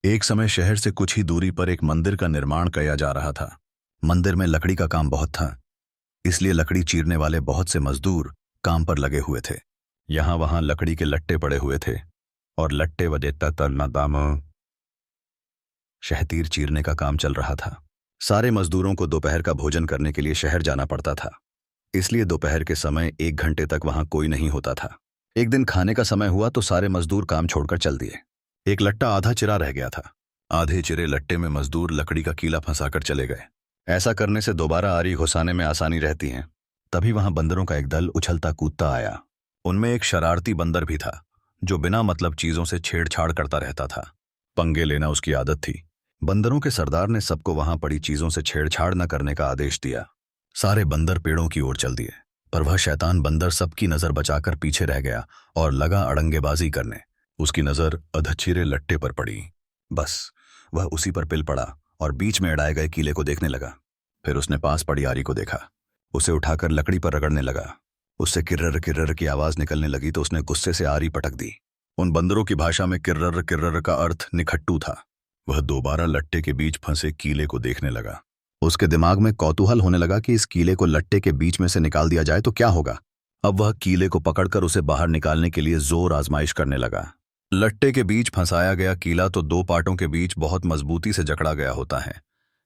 एक समय शहर से कुछ ही दूरी पर एक मंदिर का निर्माण किया जा रहा था। मंदिर में लकड़ी का काम बहुत था, इसलिए लकड़ी चीरने वाले बहुत से मजदूर काम पर लगे हुए थे। यहां वहां लकड़ी के लट्टे पड़े हुए थे और लट्टे वदेता तरना दाम शहतीर चीरने का काम चल रहा था। सारे मजदूरों को दोपहर का भोजन करने के लिए शहर जाना पड़ता था, इसलिए दोपहर के समय 1 घंटे तक वहां कोई नहीं होता था। एक दिन खाने का समय हुआ तो सारे मजदूर काम छोड़कर चल दिए। एक लट्टा आधा चिरा रह गया था। आधे चिरे लट्टे में मजदूर लकड़ी का कीला फंसाकर चले गए। ऐसा करने से दोबारा आरी घुसाने में आसानी रहती है। तभी वहां बंदरों का एक दल उछलता कूदता आया। उनमें एक शरारती बंदर भी था, जो बिना मतलब चीजों से छेड़छाड़ करता रहता था। पंगे लेना उसकी आदत थी। बंदरों के सरदार ने सबको वहां पड़ी चीजों से छेड़छाड़ न करने का आदेश दिया। सारे बंदर पेड़ों की ओर चल दिए, पर वह शैतान बंदर सबकी नजर बचाकर पीछे रह गया और लगा अड़ंगेबाजी करने। उसकी नजर अधचिरे लट्टे पर पड़ी। बस वह उसी पर पिल पड़ा और बीच में अड़ाए गए कीले को देखने लगा। फिर उसने पास पड़ी आरी को देखा। उसे उठाकर लकड़ी पर रगड़ने लगा। उससे किर्रर किर्रर की आवाज निकलने लगी तो उसने गुस्से से आरी पटक दी। उन बंदरों की भाषा में किर्रर किर्रर का अर्थ निखट्टू था। वह दोबारा लट्टे के बीच फंसे कीले को देखने लगा। उसके दिमाग में कौतूहल होने लगा कि इस कीले को लट्टे के बीच में से निकाल दिया जाए तो क्या होगा। अब वह कीले को पकड़कर उसे बाहर निकालने के लिए जोर आजमाइश करने लगा। लट्टे के बीच फंसाया गया कीला तो दो पार्टों के बीच बहुत मजबूती से जकड़ा गया होता है,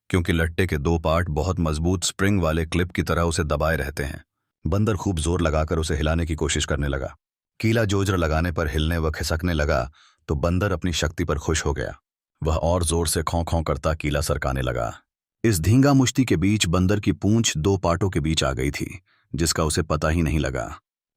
क्योंकि लट्टे के दो पार्ट बहुत मजबूत स्प्रिंग वाले क्लिप की तरह उसे दबाए रहते हैं। बंदर खूब जोर लगाकर उसे हिलाने की कोशिश करने लगा। कीला जोर लगाने पर हिलने व खिसकने लगा तो बंदर अपनी शक्ति पर खुश हो गया। वह और जोर से खौं खौं करता कीला सरकाने लगा। इस धींगा मुश्ती के बीच बंदर की पूंछ दो पार्टों के बीच आ गई थी, जिसका उसे पता ही नहीं लगा।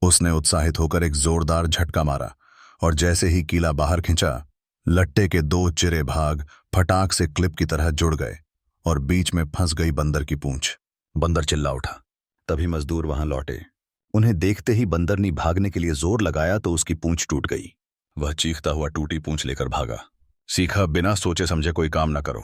उसने उत्साहित होकर एक जोरदार झटका मारा और जैसे ही कीला बाहर खींचा, लट्टे के दो चिरे भाग फटाक से क्लिप की तरह जुड़ गए और बीच में फंस गई बंदर की पूंछ। बंदर चिल्ला उठा। तभी मजदूर वहां लौटे। उन्हें देखते ही बंदर ने भागने के लिए जोर लगाया तो उसकी पूंछ टूट गई। वह चीखता हुआ टूटी पूंछ लेकर भागा। सीखा, बिना सोचे समझे कोई काम न करो।